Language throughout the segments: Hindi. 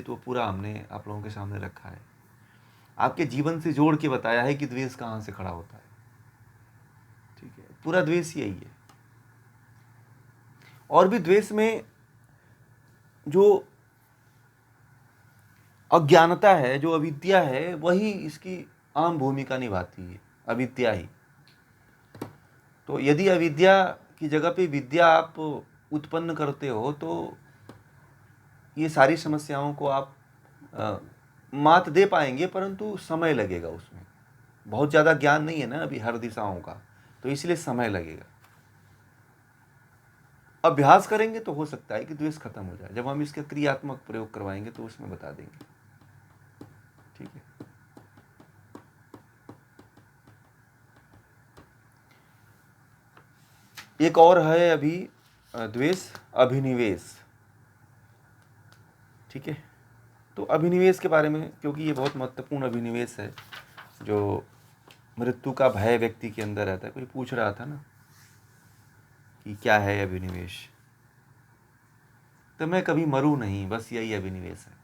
तो पूरा हमने आप लोगों के सामने रखा है, आपके जीवन से जोड़ के बताया है कि द्वेष कहाँ से खड़ा होता है। ठीक है, पूरा द्वेष यही है। और भी द्वेष में जो अज्ञानता है, जो अविद्या है, वही इसकी आम भूमिका निभाती है, अविद्या ही। तो यदि अविद्या की जगह पे विद्या आप उत्पन्न करते हो तो ये सारी समस्याओं को आप मात दे पाएंगे, परंतु समय लगेगा उसमें। बहुत ज़्यादा ज्ञान नहीं है ना अभी हर दिशाओं का, तो इसलिए समय लगेगा। अभ्यास करेंगे तो हो सकता है कि द्वेष खत्म हो जाए। जब हम इसका क्रियात्मक प्रयोग करवाएंगे तो उसमें बता देंगे। ठीक है, एक और है अभी द्वेष, अभिनिवेश। ठीक है, तो अभिनिवेश के बारे में, क्योंकि ये बहुत महत्वपूर्ण अभिनिवेश है, जो मृत्यु का भय व्यक्ति के अंदर रहता है। कोई पूछ रहा था ना कि क्या है अभिनिवेश, तो मैं कभी मरूं नहीं, बस यही अभिनिवेश है।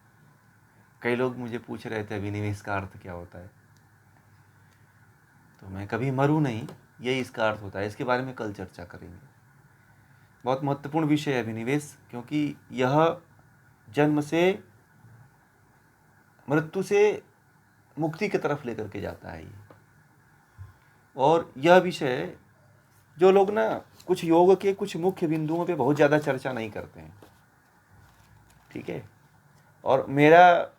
कई लोग मुझे पूछ रहे थे अभिनिवेश का अर्थ क्या होता है, तो मैं कभी मरूं नहीं, यही इसका अर्थ होता है। इसके बारे में कल चर्चा करेंगे। बहुत महत्वपूर्ण विषय है अभिनिवेश, क्योंकि यह जन्म से मृत्यु से मुक्ति की तरफ लेकर के जाता है ये। और यह विषय जो लोग ना कुछ योग के कुछ मुख्य बिंदुओं पे बहुत ज़्यादा चर्चा नहीं करते हैं। ठीक है, और मेरा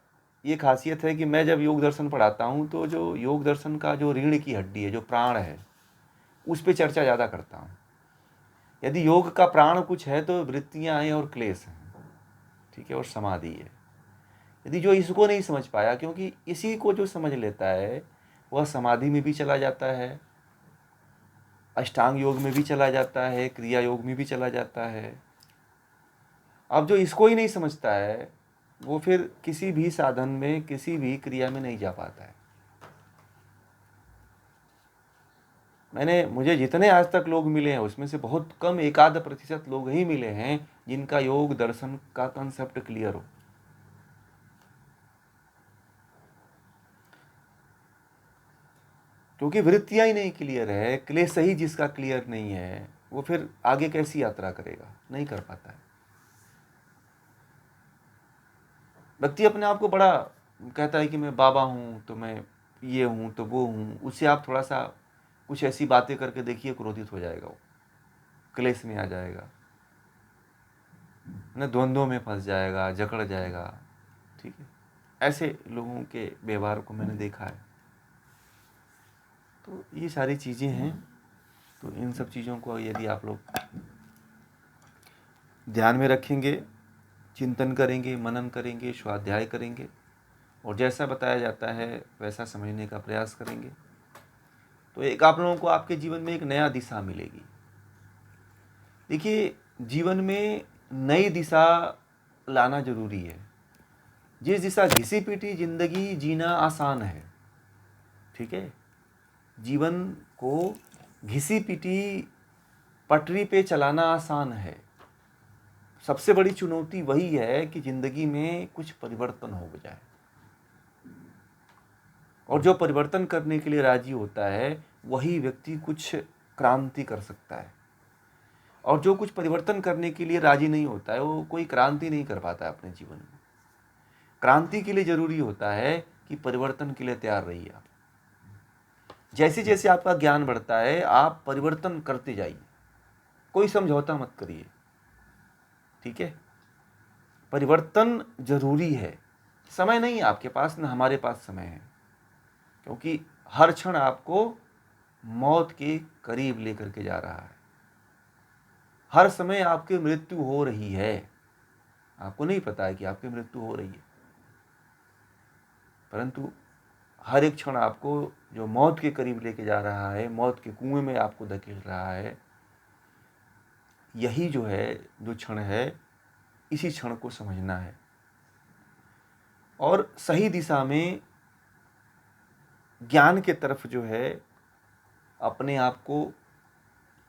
ये खासियत है कि मैं जब योग दर्शन पढ़ाता हूँ तो जो योग दर्शन का जो रीढ़ की हड्डी है, जो प्राण है, उस पर चर्चा ज़्यादा करता हूँ। यदि योग का प्राण कुछ है तो वृत्तियाँ हैं और क्लेश हैं। ठीक है, और समाधि है। यदि जो इसको नहीं समझ पाया, क्योंकि इसी को जो समझ लेता है वह समाधि में भी चला जाता है, अष्टांग योग में भी चला जाता है, क्रिया योग में भी चला जाता है। अब जो इसको ही नहीं समझता है वो फिर किसी भी साधन में, किसी भी क्रिया में नहीं जा पाता है। मुझे जितने आज तक लोग मिले हैं उसमें से बहुत कम, 1-आध% लोग ही मिले हैं जिनका योग दर्शन का कंसेप्ट क्लियर हो। क्योंकि वृत्तियां ही नहीं क्लियर है, क्लेश ही जिसका क्लियर नहीं है, वो फिर आगे कैसी यात्रा करेगा, नहीं कर पाता है। व्यक्ति अपने आप को बड़ा कहता है कि मैं बाबा हूँ, तो मैं ये हूँ, तो वो हूँ। उससे आप थोड़ा सा कुछ ऐसी बातें करके देखिए, क्रोधित हो जाएगा, वो क्लेश में आ जाएगा, ना द्वंद्वों में फंस जाएगा, जकड़ जाएगा। ठीक है, ऐसे लोगों के व्यवहार को मैंने देखा है। तो ये सारी चीज़ें हैं। तो इन सब चीज़ों को यदि आप लोग ध्यान में रखेंगे, चिंतन करेंगे, मनन करेंगे, स्वाध्याय करेंगे, और जैसा बताया जाता है वैसा समझने का प्रयास करेंगे, तो एक आप लोगों को आपके जीवन में एक नया दिशा मिलेगी। देखिए, जीवन में नई दिशा लाना जरूरी है। जिस दिशा घिसी पिटी जिंदगी जीना आसान है। ठीक है, जीवन को घिसी पिटी पटरी पे चलाना आसान है। सबसे बड़ी चुनौती वही है कि जिंदगी में कुछ परिवर्तन हो जाए, और जो परिवर्तन करने के लिए राजी होता है वही व्यक्ति कुछ क्रांति कर सकता है। और जो कुछ परिवर्तन करने के लिए राजी नहीं होता है वो कोई क्रांति नहीं कर पाता है अपने जीवन में। क्रांति के लिए जरूरी होता है कि परिवर्तन के लिए तैयार रहिए आप। जैसे जैसे आपका ज्ञान बढ़ता है आप परिवर्तन करते जाइए, कोई समझौता मत करिए। ठीक है, परिवर्तन जरूरी है। समय नहीं है आपके पास, न हमारे पास समय है, क्योंकि हर क्षण आपको मौत के करीब लेकर के जा रहा है। हर समय आपकी मृत्यु हो रही है, आपको नहीं पता है कि आपकी मृत्यु हो रही है, परंतु हर एक क्षण आपको जो मौत के करीब लेके जा रहा है, मौत के कुएं में आपको धकेल रहा है, यही जो है, जो क्षण है, इसी क्षण को समझना है और सही दिशा में ज्ञान के तरफ जो है अपने आप को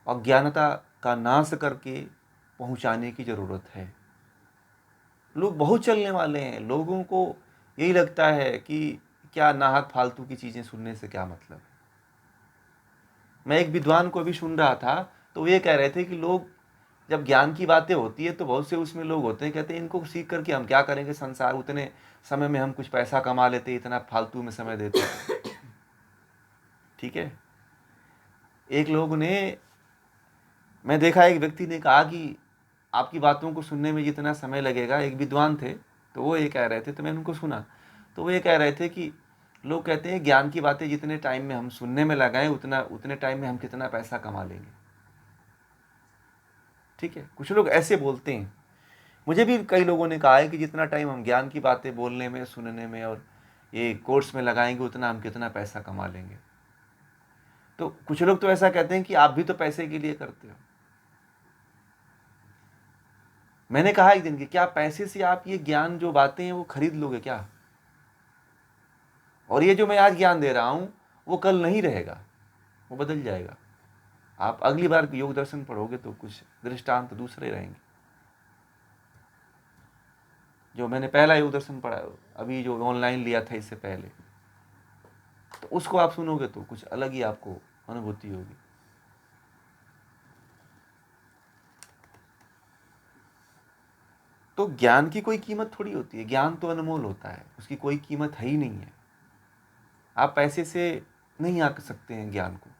अज्ञानता का नाश करके पहुंचाने की जरूरत है। लोग बहुत चलने वाले हैं। लोगों को यही लगता है कि क्या नाहक फालतू की चीज़ें सुनने से क्या मतलब है। मैं एक विद्वान को भी सुन रहा था, तो वो ये कह रहे थे कि लोग जब ज्ञान की बातें होती है तो बहुत से उसमें लोग होते हैं, कहते हैं इनको सीख करके हम क्या करेंगे, संसार उतने समय में हम कुछ पैसा कमा लेते, इतना फालतू में समय देते। ठीक है, एक लोग ने, मैं देखा एक व्यक्ति ने कहा कि आपकी बातों को सुनने में जितना समय लगेगा, एक विद्वान थे तो वो ये कह रहे थे, तो मैंने उनको सुना, तो वो ये कह रहे थे कि लोग कहते हैं ज्ञान की बातें जितने टाइम में हम सुनने में लगाएं उतने टाइम में हम कितना पैसा कमा लेंगे। ठीक है, कुछ लोग ऐसे बोलते हैं। मुझे भी कई लोगों ने कहा है कि जितना टाइम हम ज्ञान की बातें बोलने में, सुनने में और ये कोर्स में लगाएंगे उतना हम कितना पैसा कमा लेंगे। तो कुछ लोग तो ऐसा कहते हैं कि आप भी तो पैसे के लिए करते हो। मैंने कहा एक दिन कि क्या पैसे से आप ये ज्ञान जो बातें हैं वो खरीद लोगे क्या? और ये जो मैं आज ज्ञान दे रहा हूं वो कल नहीं रहेगा, वो बदल जाएगा। आप अगली बार योग दर्शन पढ़ोगे तो कुछ दृष्टांत दूसरे रहेंगे। जो मैंने पहला योग दर्शन पढ़ा, अभी जो ऑनलाइन लिया था इससे पहले, तो उसको आप सुनोगे तो कुछ अलग ही आपको अनुभूति होगी। तो ज्ञान की कोई कीमत थोड़ी होती है, ज्ञान तो अनमोल होता है, उसकी कोई कीमत है ही नहीं है। आप पैसे से नहीं आंक सकते हैं ज्ञान को।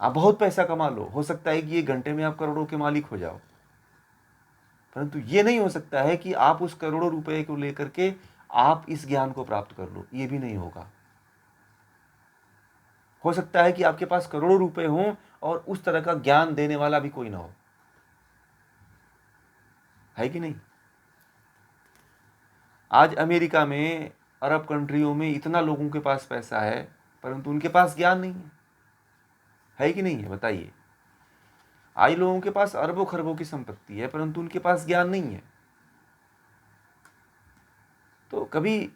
आप बहुत पैसा कमा लो, हो सकता है कि 1 घंटे में आप करोड़ों के मालिक हो जाओ, परंतु ये नहीं हो सकता है कि आप उस करोड़ों रुपए को लेकर के आप इस ज्ञान को प्राप्त कर लो, ये भी नहीं होगा। हो सकता है कि आपके पास करोड़ों रुपए हों और उस तरह का ज्ञान देने वाला भी कोई ना हो, है कि नहीं? आज अमेरिका में, अरब कंट्रियों में इतना लोगों के पास पैसा है, परंतु उनके पास ज्ञान नहीं है कि नहीं है? बताइए। आज लोगों के पास अरबों खरबों की संपत्ति है, परंतु उनके पास ज्ञान नहीं है। तो कभी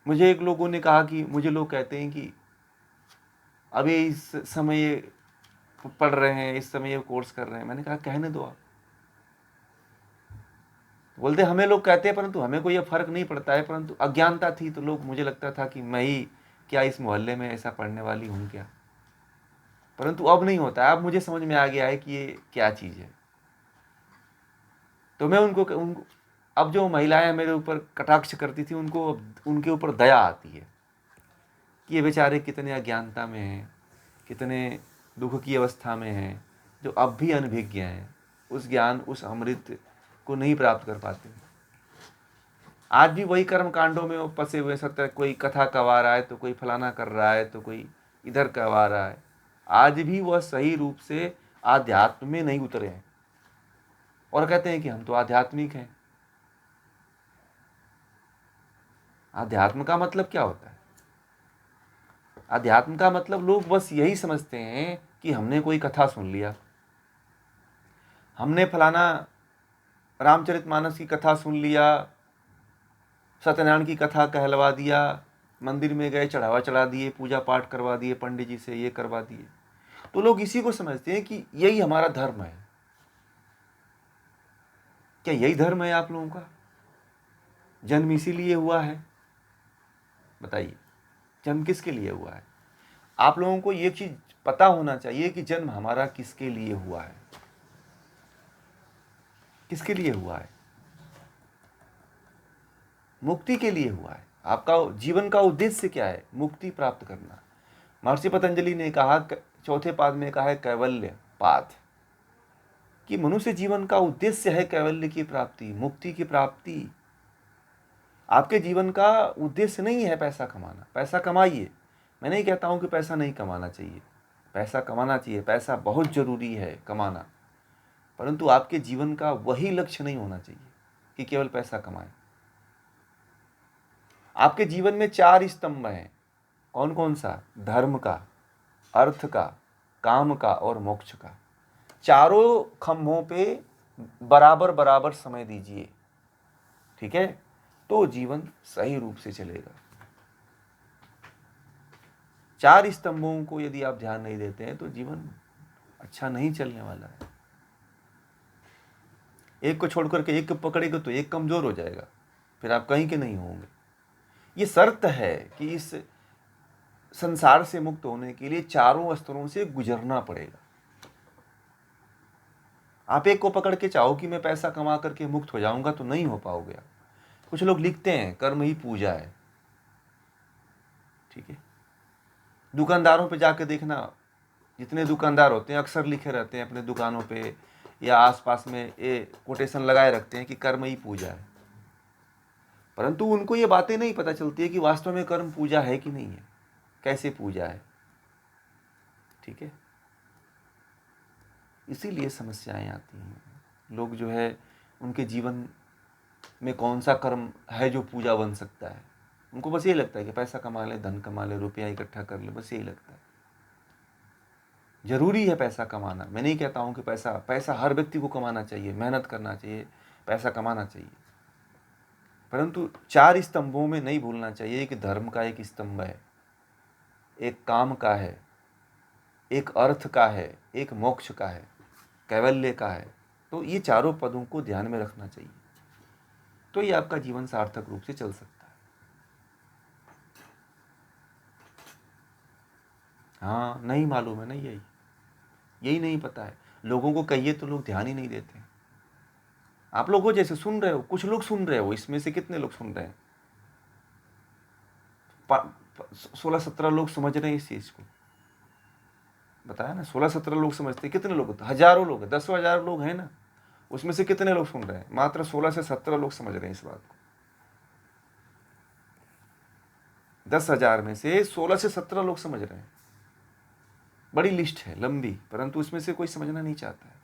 मुझे एक लोगों ने कहा कि मुझे लोग कहते हैं कि अभी इस समय पढ़ रहे हैं, इस समय ये कोर्स कर रहे हैं। मैंने कहा कहने दो आप। बोलते हमें लोग कहते हैं परंतु हमें कोई फर्क नहीं पड़ता है, परंतु अज्ञानता थी तो लोग, मुझे लगता था कि मैं ही क्या इस मोहल्ले में ऐसा पढ़ने वाली हूँ क्या। परंतु अब नहीं होता है, अब मुझे समझ में आ गया है कि ये क्या चीज़ है। तो मैं उनको अब जो महिलाएं मेरे ऊपर कटाक्ष करती थी, उनको उनके ऊपर दया आती है कि ये बेचारे कितने अज्ञानता में हैं, कितने दुख की अवस्था में हैं, जो अब भी अनभिज्ञ हैं, उस ज्ञान, उस अमृत को नहीं प्राप्त कर पाते। आज भी वही कर्म कांडों में वो फंसे हुए, सत्य, कोई कथा कवा रहा है तो कोई फलाना कर रहा है तो कोई इधर करवा रहा है। आज भी वह सही रूप से आध्यात्म में नहीं उतरे हैं और कहते हैं कि हम तो आध्यात्मिक हैं। आध्यात्म का मतलब क्या होता है? अध्यात्म का मतलब लोग बस यही समझते हैं कि हमने कोई कथा सुन लिया, हमने फलाना रामचरितमानस की कथा सुन लिया, सत्यनारायण की कथा कहलवा दिया, मंदिर में गए चढ़ावा चढ़ा दिए, पूजा पाठ करवा दिए, पंडित जी से ये करवा दिए, तो लोग इसी को समझते हैं कि यही हमारा धर्म है। क्या यही धर्म है आप लोगों का? जन्म इसीलिए हुआ है? बताइए, जन्म किसके लिए हुआ है? आप लोगों को ये चीज पता होना चाहिए कि जन्म हमारा किसके लिए हुआ है, किसके लिए हुआ है? मुक्ति के लिए हुआ है। आपका जीवन का उद्देश्य क्या है? मुक्ति प्राप्त करना। महर्षि पतंजलि ने कहा, चौथे पाद में कहा है कैवल्य पाद, कि मनुष्य जीवन का उद्देश्य है कैवल्य की प्राप्ति, मुक्ति की प्राप्ति। आपके जीवन का उद्देश्य नहीं है पैसा कमाना। पैसा कमाइए, मैं नहीं कहता हूं कि पैसा नहीं कमाना चाहिए, पैसा कमाना चाहिए, पैसा बहुत जरूरी है कमाना, परंतु आपके जीवन का वही लक्ष्य नहीं होना चाहिए कि केवल पैसा कमाएं। आपके जीवन में 4 स्तंभ हैं। कौन कौन सा? धर्म का, अर्थ का, काम का और मोक्ष का। चारों खंभों पे बराबर बराबर समय दीजिए, ठीक है, तो जीवन सही रूप से चलेगा। 4 स्तंभों को यदि आप ध्यान नहीं देते हैं तो जीवन अच्छा नहीं चलने वाला है। एक को छोड़ करके एक को पकड़ेगा तो एक कमज़ोर हो जाएगा, फिर आप कहीं के नहीं होंगे। ये शर्त है कि इस संसार से मुक्त होने के लिए चारों स्तरों से गुजरना पड़ेगा। आप एक को पकड़ के चाहो कि मैं पैसा कमा करके मुक्त हो जाऊंगा तो नहीं हो पाओगे आप। कुछ लोग लिखते हैं कर्म ही पूजा है, ठीक है। दुकानदारों पे जाके देखना, जितने दुकानदार होते हैं अक्सर लिखे रहते हैं अपने दुकानों पे या आसपास में ये कोटेशन लगाए रखते हैं कि कर्म ही पूजा है, परंतु उनको ये बातें नहीं पता चलती है कि वास्तव में कर्म पूजा है कि नहीं है, कैसे पूजा है, ठीक है। इसीलिए समस्याएं आती हैं। लोग जो है उनके जीवन में कौन सा कर्म है जो पूजा बन सकता है, उनको बस ये लगता है कि पैसा कमा ले, धन कमा ले, रुपया इकट्ठा कर ले, बस यही लगता है। जरूरी है पैसा कमाना, मैं नहीं कहता हूँ कि पैसा हर व्यक्ति को कमाना चाहिए, मेहनत करना चाहिए, पैसा कमाना चाहिए, परंतु चार स्तंभों में नहीं भूलना चाहिए कि धर्म का एक स्तंभ है, एक काम का है, एक अर्थ का है, एक मोक्ष का है, कैवल्य का है। तो ये चारों पदों को ध्यान में रखना चाहिए, तो ये आपका जीवन सार्थक रूप से चल सकता है। हाँ, नहीं मालूम है ना, यही नहीं पता है लोगों को। कहिए तो लोग ध्यान ही नहीं देते। आप लोग हो जैसे सुन रहे हो, कुछ लोग सुन रहे हो, इसमें से कितने लोग सुन रहे हैं? 16-17 लोग समझ रहे हैं इस चीज को, बताया ना, 16-17 लोग समझते हैं। कितने लोग होते? हजारों लोग हैं, 10,000 लोग हैं ना, उसमें से कितने लोग सुन रहे हैं? मात्र 16 से 17 लोग समझ रहे हैं इस बात को। 10,000 में से 16 से 17 लोग समझ रहे हैं। बड़ी लिस्ट है, लंबी, परंतु उसमें से कोई समझना नहीं चाहता है।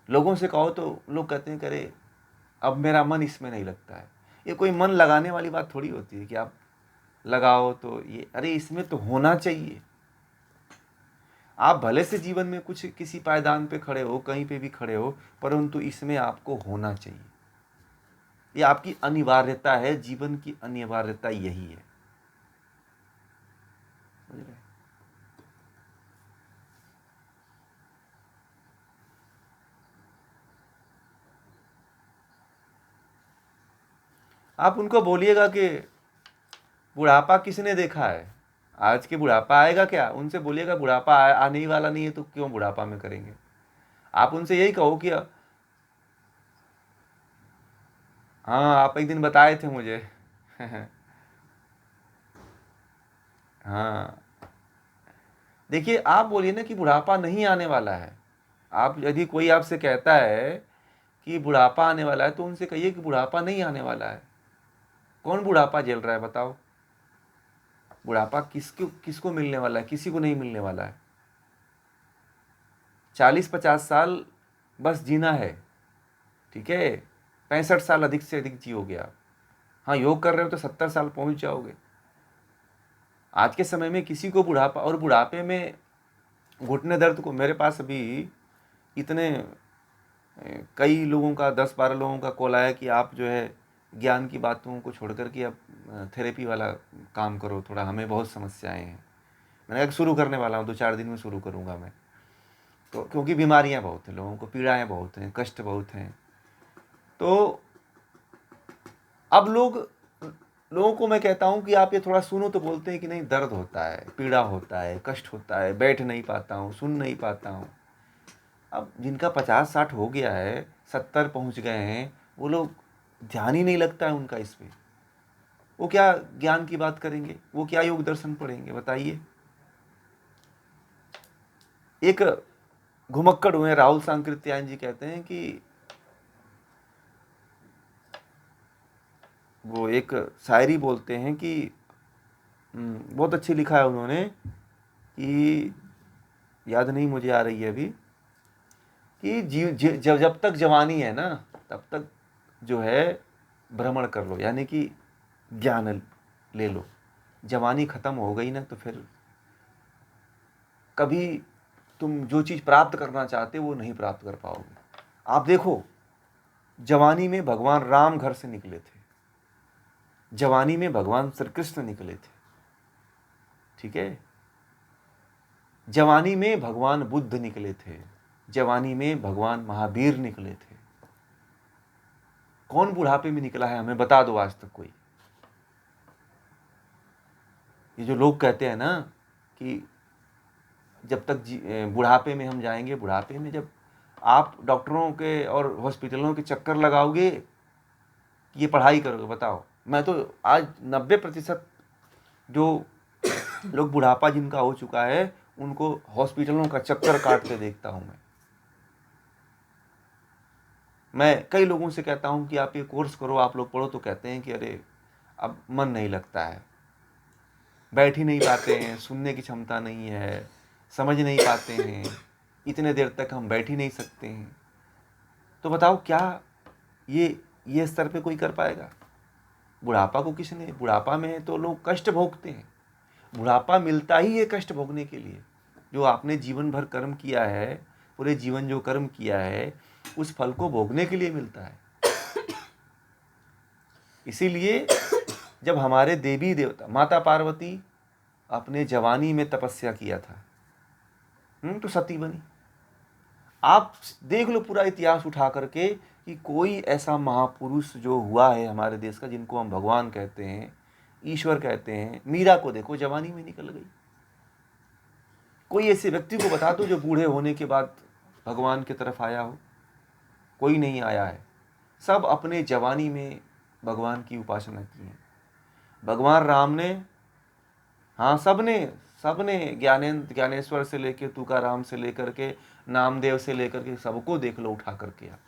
लोगों से कहो तो लोग कहते हैं करे अब मेरा मन इसमें नहीं लगता है। ये कोई मन लगाने वाली बात थोड़ी होती है कि आप लगाओ तो ये, अरे इसमें तो होना चाहिए। आप भले से जीवन में कुछ किसी पायदान पे खड़े हो, कहीं पे भी खड़े हो, परंतु इसमें आपको होना चाहिए। ये आपकी अनिवार्यता है, जीवन की अनिवार्यता यही है, समझ रहे? आप उनको बोलिएगा कि बुढ़ापा किसने देखा है, आज के बुढ़ापा आएगा क्या? उनसे बोलिएगा बुढ़ापा आने ही वाला नहीं है तो क्यों बुढ़ापा में करेंगे। आप उनसे यही कहो कि हाँ, आप एक दिन बताए थे मुझे हाँ, देखिए, आप बोलिए ना कि बुढ़ापा नहीं आने वाला है। आप यदि कोई आपसे कहता है कि बुढ़ापा आने वाला है तो उनसे कहिए कि बुढ़ापा नहीं आने वाला है। कौन बुढ़ापा झेल रहा है बताओ? बुढ़ापा किसको मिलने वाला है? किसी को नहीं मिलने वाला है। 40-50 साल बस जीना है, ठीक है। 65 साल अधिक से अधिक जियोगे आप। हाँ, योग कर रहे हो तो 70 साल पहुंच जाओगे। आज के समय में किसी को बुढ़ापा, और बुढ़ापे में घुटने दर्द को, मेरे पास अभी इतने कई लोगों का, 10-12 लोगों का कॉल आया कि आप जो है ज्ञान की बातों को छोड़ करके अब थेरेपी वाला काम करो, थोड़ा हमें बहुत समस्याएं हैं। मैंने कहा शुरू करने वाला हूँ, 2-4 दिन में शुरू करूँगा मैं तो, क्योंकि बीमारियाँ बहुत हैं, लोगों को पीड़ाएँ बहुत हैं, कष्ट बहुत हैं। तो अब लोगों को मैं कहता हूँ कि आप ये थोड़ा सुनो तो बोलते हैं कि नहीं, दर्द होता है, पीड़ा होता है, कष्ट होता है, बैठ नहीं पाता हूँ, सुन नहीं पाता हूँ। अब जिनका 50-60 हो गया है, 70 पहुँच गए हैं, वो लोग ध्यान ही नहीं लगता है उनका इस पे। वो क्या ज्ञान की बात करेंगे? वो क्या योग दर्शन पढ़ेंगे? बताइए। एक घुमक्कड़ हुए राहुल सांकृत्यायन जी, कहते हैं कि वो एक शायरी बोलते हैं कि बहुत अच्छी लिखा है उन्होंने, कि याद नहीं मुझे आ रही है अभी, कि जब तक जवानी है ना तब तक जो है भ्रमण कर लो, यानी कि ज्ञान ले लो। जवानी खत्म हो गई ना तो फिर कभी तुम जो चीज़ प्राप्त करना चाहते वो नहीं प्राप्त कर पाओगे। आप देखो, जवानी में भगवान राम घर से निकले थे, जवानी में भगवान श्री कृष्ण निकले थे, ठीक है। जवानी में भगवान बुद्ध निकले थे, जवानी में भगवान महावीर निकले थे। कौन बुढ़ापे में निकला है, हमें बता दो आज तक कोई। ये जो लोग कहते हैं ना कि जब तक बुढ़ापे में हम जाएंगे, बुढ़ापे में जब आप डॉक्टरों के और हॉस्पिटलों के चक्कर लगाओगे, ये पढ़ाई करोगे, बताओ। मैं तो आज 90% जो लोग बुढ़ापा जिनका हो चुका है उनको हॉस्पिटलों का चक्कर काटते देखता हूं। मैं कई लोगों से कहता हूं कि आप ये कोर्स करो, आप लोग पढ़ो, तो कहते हैं कि अरे अब मन नहीं लगता है, बैठ ही नहीं पाते हैं, सुनने की क्षमता नहीं है, समझ नहीं पाते हैं, इतने देर तक हम बैठ ही नहीं सकते हैं। तो बताओ क्या ये स्तर पे कोई कर पाएगा? बुढ़ापा को किसने, बुढ़ापा में तो लोग कष्ट भोगते हैं। बुढ़ापा मिलता ही ये कष्ट भोगने के लिए। जो आपने जीवन भर कर्म किया है, पूरे जीवन जो कर्म किया है, उस फल को भोगने के लिए मिलता है। इसीलिए जब हमारे देवी देवता माता पार्वती अपने जवानी में तपस्या किया था, तो सती बनी। आप देख लो पूरा इतिहास उठा करके कि कोई ऐसा महापुरुष जो हुआ है हमारे देश का, जिनको हम भगवान कहते हैं, ईश्वर कहते हैं, मीरा को देखो जवानी में निकल गई। कोई ऐसे व्यक्ति को बता दो जो बूढ़े होने के बाद भगवान की तरफ आया हो, कोई नहीं आया है। सब अपने जवानी में भगवान की उपासना की है। भगवान राम ने, हाँ सबने ज्ञानेश्वर से लेकर तुकाराम से लेकर के नामदेव से लेकर के सबको देख लो उठा करके, आप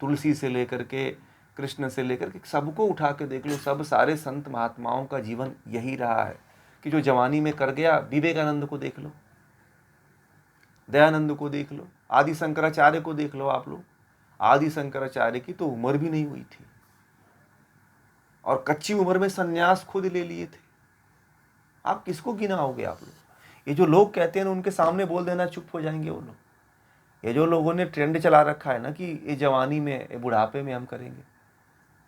तुलसी से लेकर के कृष्ण से लेकर के सबको उठा के देख लो। सब सारे संत महात्माओं का जीवन यही रहा है कि जो जवानी में कर गया। विवेकानंद को देख लो, दयानंद को देख लो, आदि शंकराचार्य को देख लो आप लोग। आदि शंकराचार्य की तो उम्र भी नहीं हुई थी और कच्ची उम्र में सन्यास खुद ले लिए थे। आप किसको गिनाओगे आप लोग? ये जो लोग कहते हैं ना, उनके सामने बोल देना, चुप हो जाएंगे वो लोग। ये जो लोगों ने ट्रेंड चला रखा है ना कि ये जवानी में, बुढ़ापे में हम करेंगे,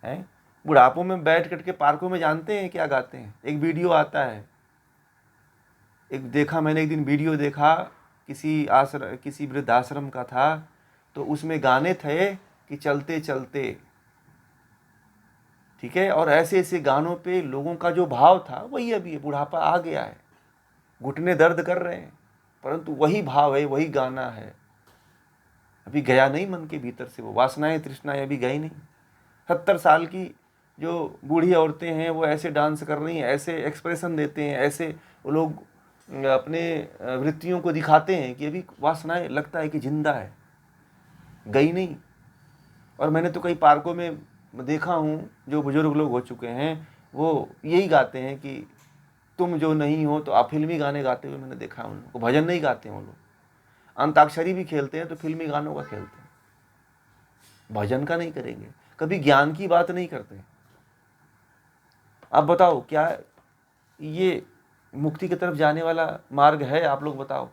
हैं? बुढ़ापों में बैठ करके पार्कों में जानते हैं क्या गाते हैं? एक वीडियो आता है, एक देखा मैंने, एक दिन वीडियो देखा, किसी वृद्धाश्रम का था, तो उसमें गाने थे कि चलते चलते, ठीक है, और ऐसे ऐसे गानों पे लोगों का जो भाव था वही अभी है। बुढ़ापा आ गया है, घुटने दर्द कर रहे हैं, परंतु वही भाव है, वही गाना है, अभी गया नहीं मन के भीतर से। वो वासनाएं तृष्णाएं अभी गई नहीं। 70 साल की जो बूढ़ी औरतें हैं वो ऐसे डांस कर रही हैं, ऐसे एक्सप्रेशन देते हैं, ऐसे वो लोग अपने वृत्तियों को दिखाते हैं कि अभी वासनाएं लगता है कि जिंदा है, गई नहीं। और मैंने तो कई पार्कों में देखा हूँ, जो बुजुर्ग लोग हो चुके हैं वो यही गाते हैं कि तुम जो नहीं हो। तो आप फिल्मी गाने गाते हुए मैंने देखा उनको, भजन नहीं गाते हैं वो लोग। अंताक्षरी भी खेलते हैं तो फिल्मी गानों का खेलते हैं, भजन का नहीं करेंगे, कभी ज्ञान की बात नहीं करते। अब बताओ क्या ये मुक्ति की तरफ जाने वाला मार्ग है? आप लोग बताओ।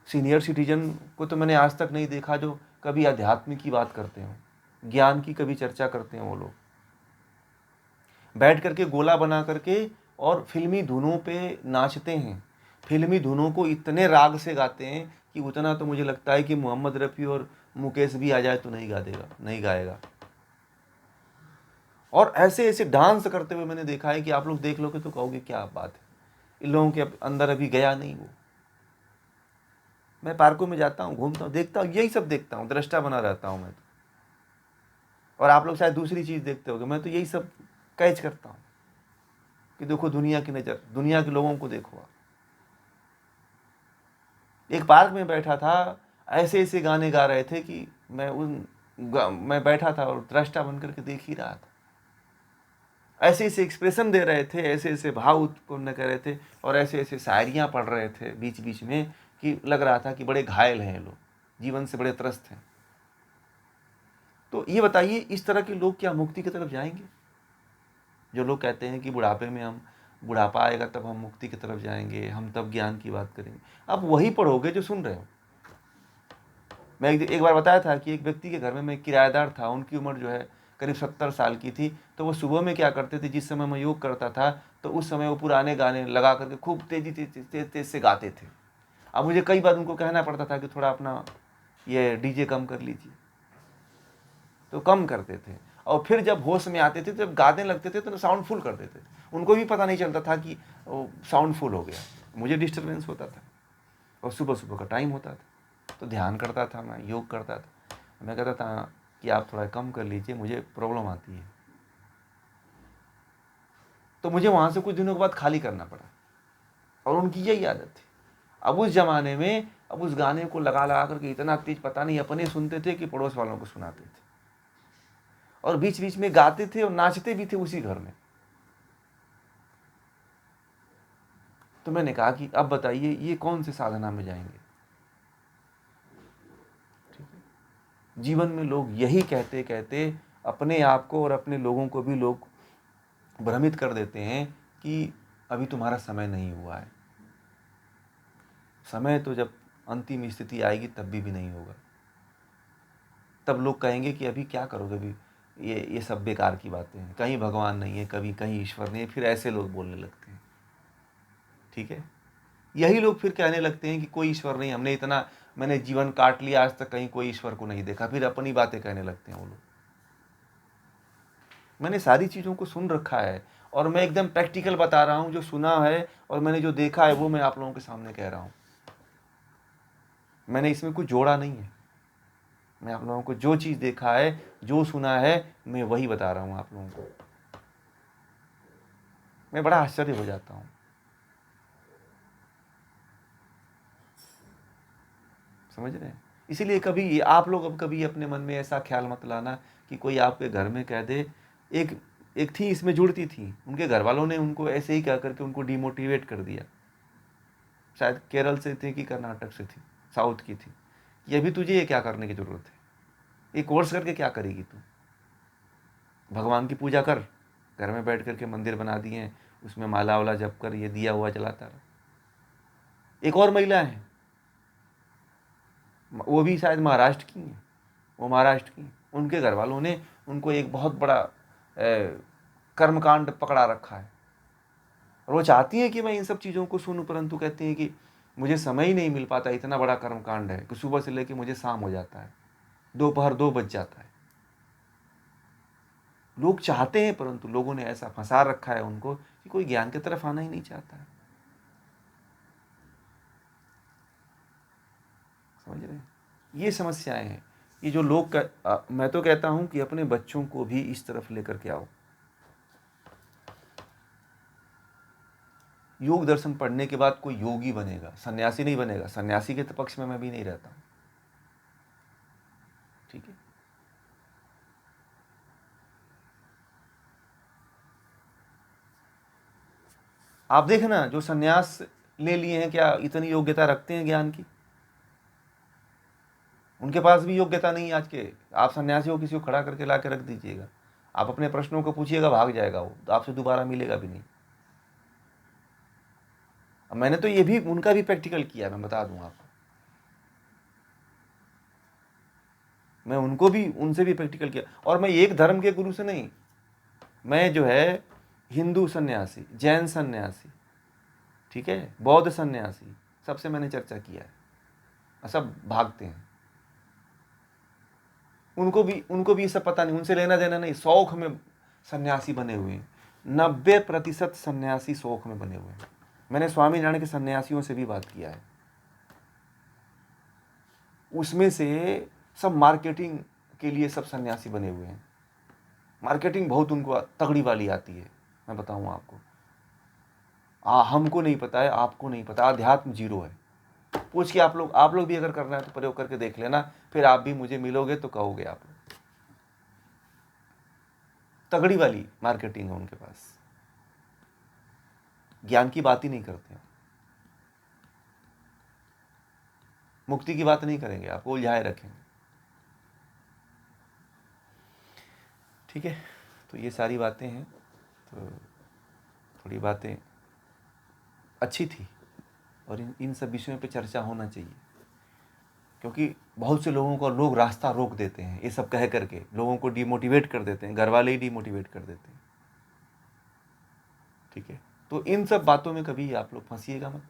सीनियर सिटीजन को तो मैंने आज तक नहीं देखा जो कभी अध्यात्म की बात करते हो, ज्ञान की कभी चर्चा करते हैं। वो लोग बैठ करके गोला बना करके और फिल्मी धुनों पे नाचते हैं, फिल्मी धुनों को इतने राग से गाते हैं कि उतना तो मुझे लगता है कि मोहम्मद रफ़ी और मुकेश भी आ जाए तो नहीं गाएगा। और ऐसे ऐसे डांस करते हुए मैंने देखा है कि आप लोग देख लोगे तो कहोगे क्या बात है, इन लोगों के अंदर अभी गया नहीं वो। मैं पार्कों में जाता हूँ, घूमता हूँ, देखता हूँ, यही सब देखता हूँ, दृष्टा बना रहता हूँ मैं तो। और आप लोग शायद दूसरी चीज़ देखते होगे, मैं तो यही सब कैच करता हूँ कि देखो दुनिया की नज़र, दुनिया के लोगों को देखो आप। एक पार्क में बैठा था, ऐसे ऐसे गाने गा रहे थे कि मैं बैठा था और दृष्टा बन करके देख ही रहा था। ऐसे ऐसे एक्सप्रेशन दे रहे थे, ऐसे ऐसे भाव उत्पन्न कर रहे थे और ऐसे ऐसे शायरियाँ पढ़ रहे थे बीच बीच में कि लग रहा था कि बड़े घायल हैं लोग, जीवन से बड़े त्रस्त हैं। तो ये बताइए, इस तरह के लोग क्या मुक्ति की तरफ जाएंगे? जो लोग कहते हैं कि बुढ़ापे में हम, बुढ़ापा आएगा तब हम मुक्ति की तरफ जाएंगे, हम तब ज्ञान की बात करेंगे। आप वही पढ़ोगे जो सुन रहे हो। मैं एक बार बताया था कि एक व्यक्ति के घर में मैं किराएदार था, उनकी उम्र जो है करीब 70 साल की थी। तो वो सुबह में क्या करते थे, जिस समय मैं योग करता था तो उस समय वो पुराने गाने लगा करके खूब तेज से गाते थे। अब मुझे कई बार उनको कहना पड़ता था कि थोड़ा अपना ये डीजे कम कर लीजिए, तो कम करते थे। और फिर जब होश में आते थे, जब गाने लगते थे तो साउंड फुल कर देते थे। उनको भी पता नहीं चलता था कि साउंड फुल हो गया। मुझे डिस्टर्बेंस होता था, और सुबह सुबह का टाइम होता था, तो ध्यान करता था, मैं योग करता था। मैं कहता था कि आप थोड़ा कम कर लीजिए, मुझे प्रॉब्लम आती है। तो मुझे वहाँ से कुछ दिनों के बाद खाली करना पड़ा, और उनकी यही आदत थी। अब उस ज़माने में अब उस गाने को लगा लगा करके इतना तेज, पता नहीं अपने सुनते थे कि पड़ोस वालों को सुनाते थे, और बीच बीच में गाते थे और नाचते भी थे उसी घर में। तो मैंने कहा कि अब बताइए ये कौन से साधना में जाएंगे। ठीक है? जीवन में लोग यही कहते कहते अपने आप को और अपने लोगों को भी लोग भ्रमित कर देते हैं कि अभी तुम्हारा समय नहीं हुआ है। समय तो जब अंतिम स्थिति आएगी तब भी नहीं होगा। तब लोग कहेंगे कि अभी क्या करोगे, अभी ये सब बेकार की बातें हैं, कहीं भगवान नहीं है, कभी कहीं ईश्वर नहीं है, फिर ऐसे लोग बोलने लगते हैं। ठीक है, यही लोग फिर कहने लगते हैं कि कोई ईश्वर नहीं, मैंने जीवन काट लिया, आज तक कहीं कोई ईश्वर को नहीं देखा, फिर अपनी बातें कहने लगते हैं वो लोग। मैंने सारी चीज़ों को सुन रखा है, और मैं एकदम प्रैक्टिकल बता रहा हूँ, जो सुना है और मैंने जो देखा है वो मैं आप लोगों के सामने कह रहा हूँ। मैंने इसमें कुछ जोड़ा नहीं है। मैं आप लोगों को जो चीज़ देखा है, जो सुना है, मैं वही बता रहा हूँ आप लोगों को। मैं बड़ा आश्चर्य हो जाता हूँ। समझ रहे हैं? इसीलिए कभी आप लोग अब कभी अपने मन में ऐसा ख्याल मत लाना कि कोई आपके घर में कह दे। एक एक थी, इसमें जुड़ती थी, उनके घर वालों ने उनको ऐसे ही कह करके उनको डिमोटिवेट कर दिया। शायद केरल से थी कि कर्नाटक से थी, साउथ की थी। ये भी तुझे ये क्या करने की ज़रूरत है, ये कोर्स करके क्या करेगी तू, भगवान की पूजा कर, घर में बैठ करके मंदिर बना दिए हैं, उसमें माला वाला जप कर, ये दिया हुआ जलाता रहा। एक और महिला है, वो भी शायद महाराष्ट्र की हैं, वो महाराष्ट्र की, उनके घर वालों ने उनको एक बहुत बड़ा कर्मकांड पकड़ा रखा है, और वो चाहती है कि मैं इन सब चीज़ों को सुनूं, परंतु कहती हैं कि मुझे समय ही नहीं मिल पाता, इतना बड़ा कर्मकांड है कि सुबह से लेकर मुझे शाम हो जाता है, दोपहर 2 बज जाता है। लोग चाहते हैं, परंतु लोगों ने ऐसा फंसा रखा है उनको कि कोई ज्ञान की तरफ आना ही नहीं चाहता है। समझ रहे हैं? ये समस्याएं हैं। ये जो लोग मैं तो कहता हूं कि अपने बच्चों को भी इस तरफ लेकर के आओ। योग दर्शन पढ़ने के बाद कोई योगी बनेगा, सन्यासी नहीं बनेगा। सन्यासी के पक्ष में मैं भी नहीं रहता हूं। ठीक है, आप देखना जो सन्यास ले लिए हैं, क्या इतनी योग्यता रखते हैं ज्ञान की? उनके पास भी योग्यता नहीं है आज के। आप सन्यासी हो, किसी को खड़ा करके ला के रख दीजिएगा, आप अपने प्रश्नों को पूछिएगा, भाग जाएगा वो, तो आपसे दोबारा मिलेगा भी नहीं। अब मैंने तो ये भी उनका भी प्रैक्टिकल किया, मैं बता दूं आपको। मैं उनको भी, उनसे भी प्रैक्टिकल किया, और मैं एक धर्म के गुरु से नहीं, मैं जो है हिंदू सन्यासी, जैन सन्यासी, ठीक है, बौद्ध सन्यासी, सबसे मैंने चर्चा किया है। सब भागते हैं, उनको भी ये सब पता नहीं, उनसे लेना देना नहीं, शौक में सन्यासी बने हुए हैं। 90% सन्यासी शौक में बने हुए हैं। मैंने स्वामी नारायण के सन्यासियों से भी बात किया है, उसमें से सब मार्केटिंग के लिए सब सन्यासी बने हुए हैं। मार्केटिंग बहुत उनको तगड़ी वाली आती है, मैं बताऊं आपको। हमको नहीं पता है, आपको नहीं पता, अध्यात्म जीरो है। पूछ के आप लोग भी अगर करना है तो प्रयोग करके देख लेना, फिर आप भी मुझे मिलोगे तो कहोगे आप लोग। तगड़ी वाली मार्केटिंग है उनके पास, ज्ञान की बात ही नहीं करते हैं, मुक्ति की बात नहीं करेंगे, आपको उलझाए रखेंगे। ठीक है, तो ये सारी बातें हैं। तो थोड़ी बातें अच्छी थी, और इन सब विषयों पे चर्चा होना चाहिए, क्योंकि बहुत से लोगों को लोग रास्ता रोक देते हैं, ये सब कह करके लोगों को डिमोटिवेट कर देते हैं, घर वाले ही डिमोटिवेट कर देते हैं। ठीक है, तो इन सब बातों में कभी आप लोग फंसिएगा मत।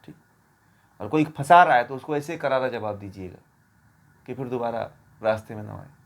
ठीक, और कोई फंसा रहा है तो उसको ऐसे करारा जवाब दीजिएगा, कि फिर दोबारा रास्ते में न आए।